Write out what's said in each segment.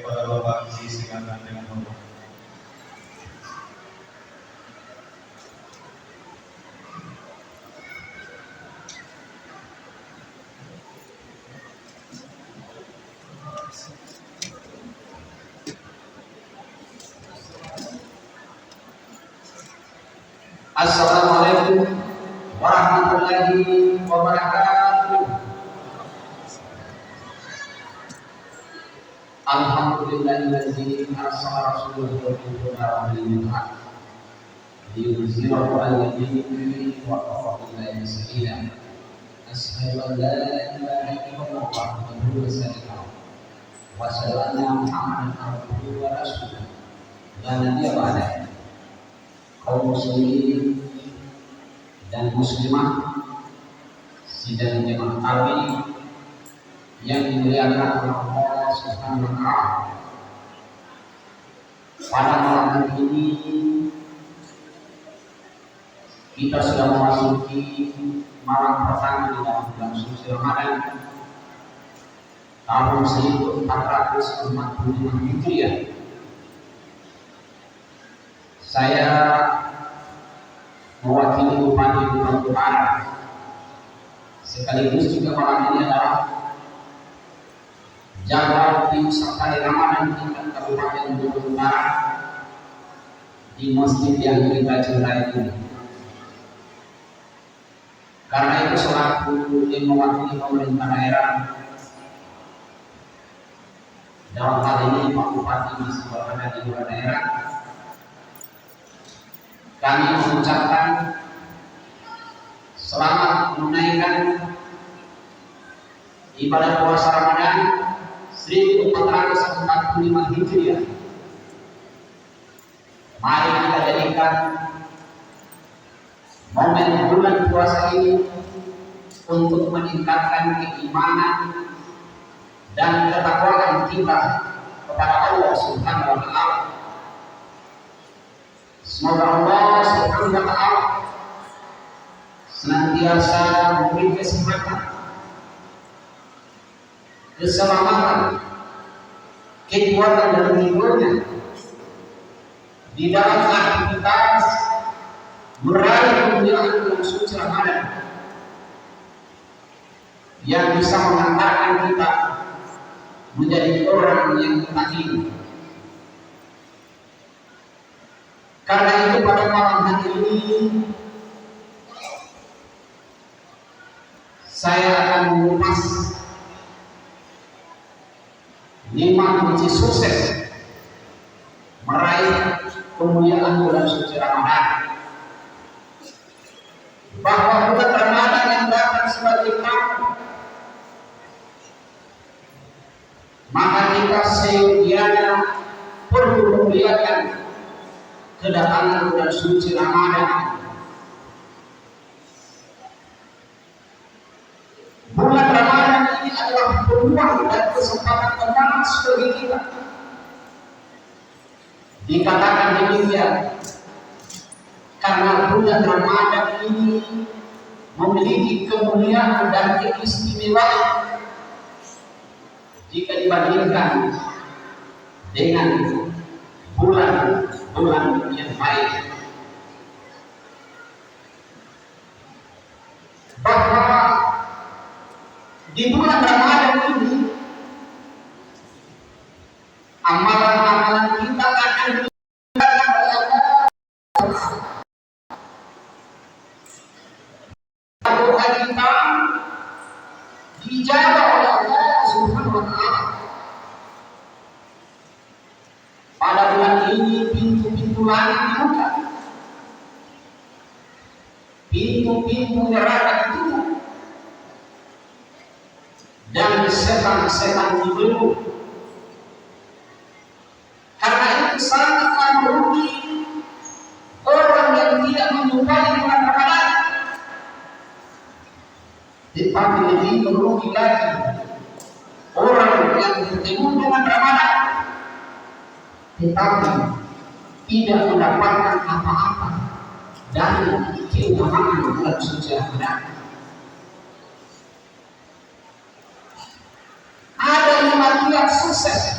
kepada Bapak silakan dengan hormat. Assalamualaikum warahmatullahi wabarakatuh. Alhamdulillahillazi arsala rasulahu bil huda wal haq liyuzhirahu 'alal dini wa kafa billahi shahida. Asyhadu an la ilaha illallah wahdahu la syarika lahu wa asyhadu anna Muhammadan abduhu wa rasuluh. La nabiyya ba'dahu. Kaum muslimin dan muslimah sidang jemaah kami yang dimuliakan oleh Allah Subhanahu wa taala. Pada malam hari ini kita sudah memasuki malam pertama di dalam bulan suci Ramadan tahun 1445 Hijriah. Saya mewakili Bupati Bogor Utara, sekaligus juga malam ini adalah jadwal tim serta Ramadan tingkat Kabupaten Bogor Utara di masjid yang kita cintai ini. Karena itu selaku yang mewakili pemerintah daerah, dalam hal ini Pak Bupati masih berada di luar daerah, kami mengucapkan selamat menunaikan ibadah puasa Ramadan 1445 Hijriah. Mari kita jadikan momen bulan puasa ini untuk meningkatkan keimanan dan ketakwaan kita kepada Allah Subhanahu wa taala. Semoga Allah Subhanahu wa taala senantiasa memberi kesehatan, keselamatan, kekuatan dan hidupnya di dalam aktivitas meraih kemuliaan bulan suci Ramadan yang bisa mengantarkan kita menjadi orang yang mutakin. Karena itu pada malam hari ini saya akan mengupas 5 kunci sukses meraih kemuliaan bulan suci Ramadan. Bahwa bulan Ramadan yang datang sebagai tamu, maka kita seyogianya perlu memuliakan kedatangan bulan suci Ramadan. Bulan Ramadan ini adalah peluang dan kesempatan emas bagi kita. Dikatakan demikian karena bulan Ramadan ini memiliki kemuliaan dan keistimewaan jika dibandingkan dengan bulan yang baik. Bahwa di bulan Ramadan ini amalan-amalan kita akan diberikan oleh Allah. Doa kita dijawab oleh Allah Subhanahu wa taala. Pada bulan ini pintu-pintu langit dibuka, pintu-pintu neraka ditutup, dan setan-setan dibelenggu. Karena itu sangatlah merugi orang yang tidak menyukai bulan Ramadan. Tetapi lebih merugi lagi orang yang bertemu dengan Ramadan tetapi tidak mendapatkan apa-apa dari keutamaan bulan suci Ramadan. Ada 5 kiat sukses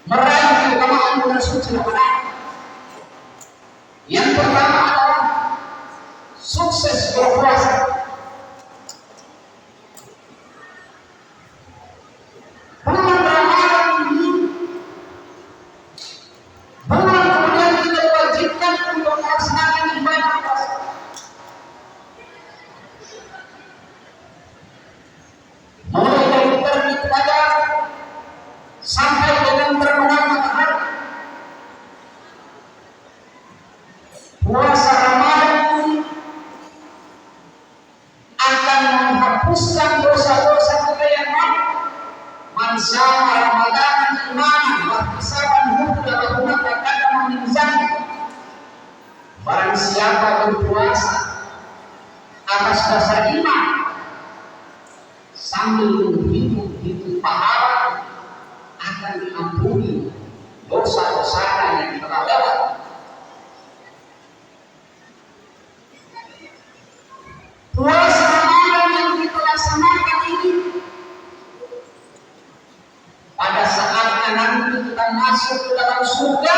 meraih keutamaan bulan suci Ramadan. Yang pertama adalah sukses berpuasa. Bulan Ramadan ini bulan kemudian kita diwajibkan untuk melaksanakan ibadah puasa. Mulai dari terbit fajar sampai dengan terbenam matahari. Puasa Ramadan ini akan menghapuskan dosa-dosa kita yang lalu. Man syama Ramadan imanan wa ihtisaban ghufira lahu ma taqaddama min dzanbi. Barang siapa berpuasa atas dasar iman sambil menghitung pahala, akan diampuni dosa-dosanya yang telah lewat. Puasa Ramadan yang kita laksanakan ini, pada saatnya nanti kita masuk ke dalam surga,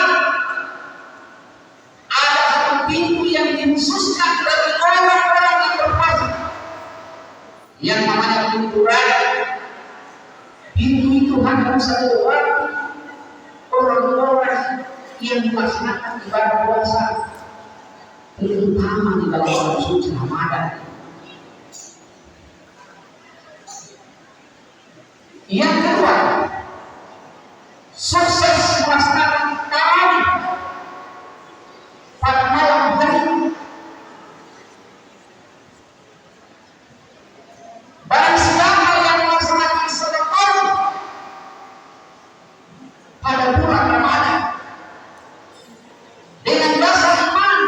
ada satu pintu yang dikhususkan bagi orang-orang yang berpuasa, yang namanya pintu raya. Pintu itu hanya bisa lewati orang-orang yang melaksanakan ibadah puasa, terutama di dalam bulan suci Ramadan. Yang kedua, sukses melaksanakan tarawih pada malam hari. Barang siapa yang melaksanakan salat tarawih pada bulan Ramadan dengan dasar iman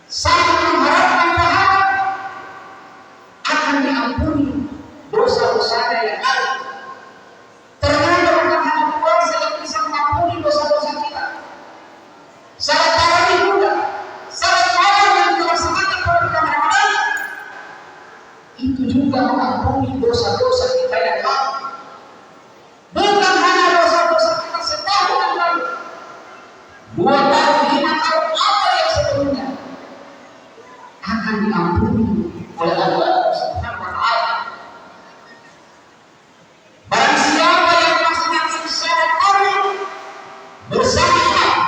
sambil mengharapkan pahala, akan diampuni dosa-dosanya yang lalu. Ternyata bukan hanya puasa yang bisa mengampuni dosa-dosa kita. Salat tarawih juga, salat malam yang dilaksanakan pada bulan Ramadan, itu juga mengampuni dosa-dosa kita yang lalu. Bukan hanya dosa-dosa kita setahun yang lalu, 2 tahun, 5 tahun, apa yang sebelumnya, akan diampuni oleh Allah Subhanahu wa Ta'ala. Barang siapa yang melaksanakan salat tarawih bersama imam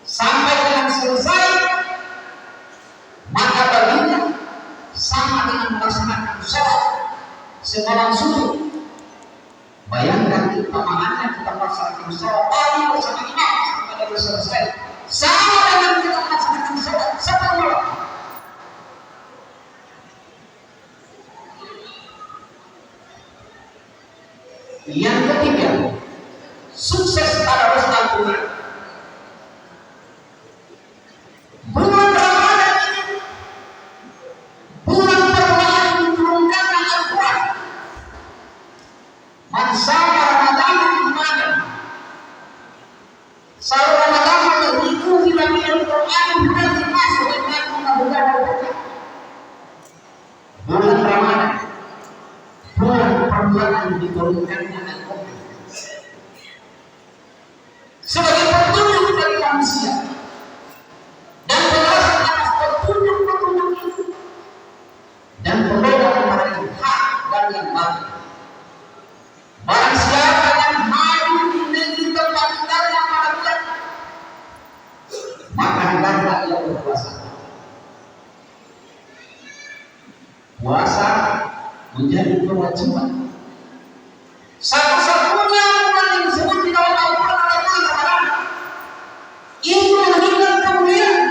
sampai dengan selesai, maka baginya sama dengan melaksanakan salat semalam suntuk. Bayangkan keutamaannya kita melaksanakan salat tarawih bersama imam sampai dengan selesai, sama dengan kita melaksanakan salat satu malam. Yang ketiga, sukses pada Al-Quran. Bulan Ramadan ini bulan permulaan diturunkannya Al-Quran. Man syama Ramadan imanan, sahur Ramadan itu bila minal Quran bukan dimasuk dengan bukan. Bulan Ramadan bulan permulaan diturunkannya Al-Quran sebagai petunjuk bagi manusia dan penjelasan atas petunjuk-petunjuk itu dan pembeda antara yang hak dan yang batil. Barang siapa yang maju di negeri tempat tinggalnya pada bulan, maka hendaklah ia berpuasa. Puasa menjadi kewajiban. Satu-satunya bulan yang disebut di dalam Al-Quran adalah bulan Ramadan. Itu menunjukkan kemuliaan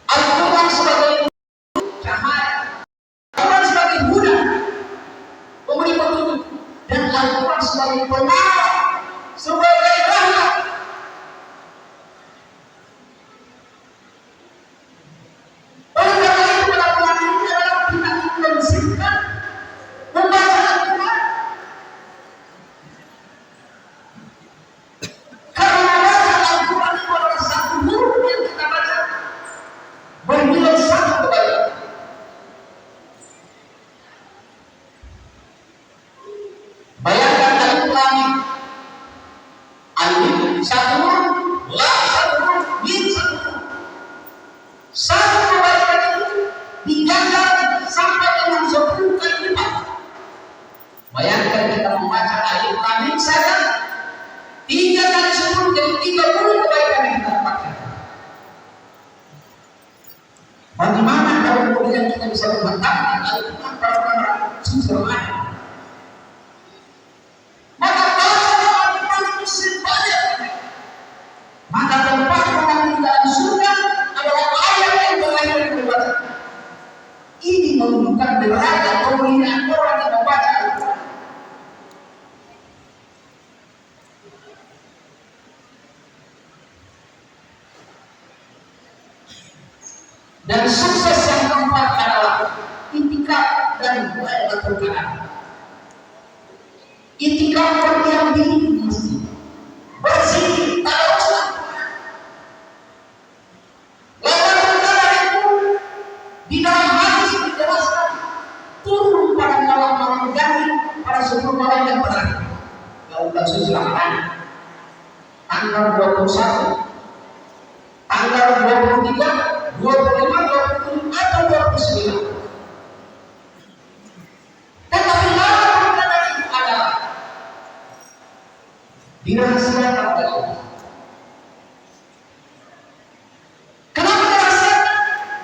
Al-Quran sebagai cahaya, Al-Quran sebagai huda, pemberi petunjuk, dan Al-Quran sebagai penerang, sebagai rahmat. Oleh karena itu pada bulan ini adalah kita intensifkan membaca Al-Quran. Karena membaca Al-Quran itu adalah satu huruf yang kita baca bernilai 1 kebaikan. membaca alif lam mim saja 3 kali 10 jadi 30 kebaikan yang kita dapatkan. Bagaimana kalau kemudian kita bisa membatalkan Al-Quran para suci Ramadan? Maka baca Al-Quran itu sebanyak. Maka tempat mengambil dalam surga adalah ayat yang terakhir yang dibaca. Ini menunjukkan derajat kemuliaan orang yang membaca Al-Quran. Dan sukses yang keempat adalah itikaf dan Lailatul Qadar. Itikaf berdiam diri di masjid, berzikir, tarawih. Lailatul Qadar itu di dalam hadis dijelaskan turun pada malam-malam ganti pada 10 malam yang terakhir. Kalau bulan suci Ramadan, tanggal 21, tanggal 23, 25, 27 atau 29. Tetapi Lailatul Qadar itu adalah dirahasiakan oleh Allah. Kenapa dirahasiakan?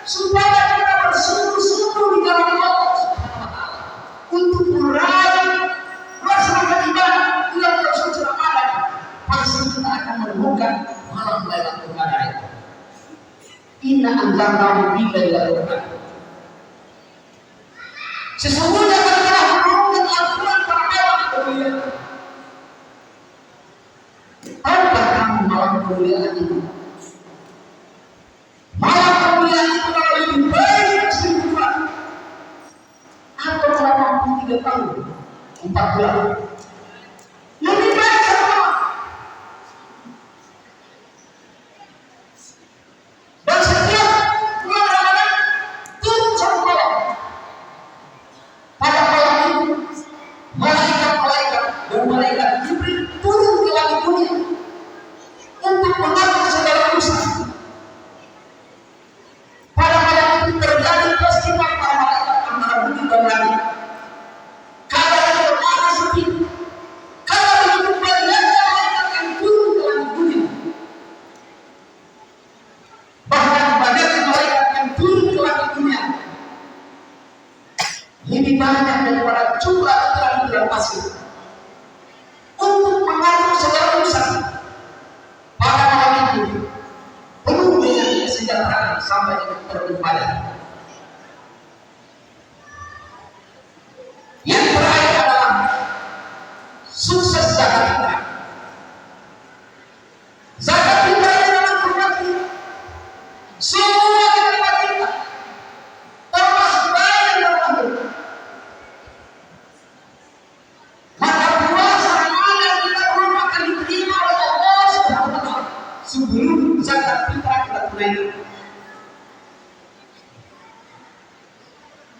Supaya kita bersungguh-sungguh di dalam Allah Subhanahu wa Ta'ala untuk meraih melaksanakan ibadah bulan suci Ramadan. Pasti kita akan menemukan malam Lailatul Qadar itu. Inna anzalnahu fi lailatul qadar. Sesungguhnya kami telah menurunkan Al-Quran pada malam kemuliaan. Tahukah kamu malam kemuliaan itu? Malam kemuliaan itu adalah lebih baik 1000 bulan atau 83 tahun 4 bulan. Lebih baik semua. Dan setiap bulan Ramadan turun 1 malam. Pada malam itu malaikat-malaikat dan malaikat Jibril turun ke langit dunia untuk mengatur segala urusan. Pada malam itu terjadi peristiwa para malaikat antara bumi dan langit. Karena itu bermakna sepi. Karena begitu banyaknya malaikat yang turun ke langit dunia. Bahkan banyaknya malaikat yang turun ke langit dunia lebih banyak daripada jumlah literan pasir untuk mengatur segala urusan. Pada malam itu penuh dengan kesejahteraan sampai dengan teribadah. Yang terakhir adalah sukses zakat fitrah. Zakat fitrah adalah berbagi semua kehidupan kita, termasuk baik dan buruk. Maka puasa Ramadan kita belum akan diterima oleh Allah Subhanahu wa Ta'ala sebelum zakat fitrah kita tunaikan.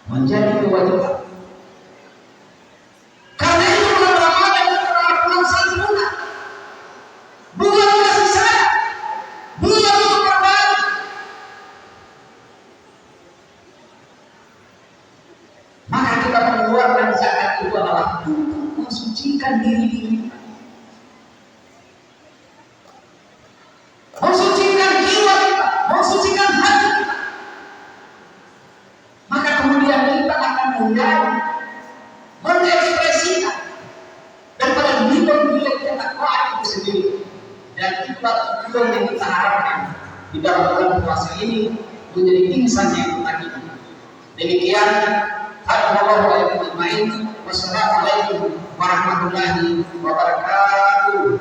Menjadi kewajiban. Karena itu bulan Ramadan itu adalah bulan santunan, bulan kasih sayang, bulan untuk berbagi. Maka kita mengeluarkan zakat itu adalah untuk mensucikan diri kita, mensucikan jiwa kita, mensucikan hati kita. Maka kemudian kita akan menjadi mengekspresikan daripada nilai-nilai ketakwaan itu sendiri. Dan itulah tujuan yang kita harapkan di dalam bulan puasa ini menjadi insan yang bertakwa. Demikian. Wassalamualaikum warahmatullahi wabarakatuh.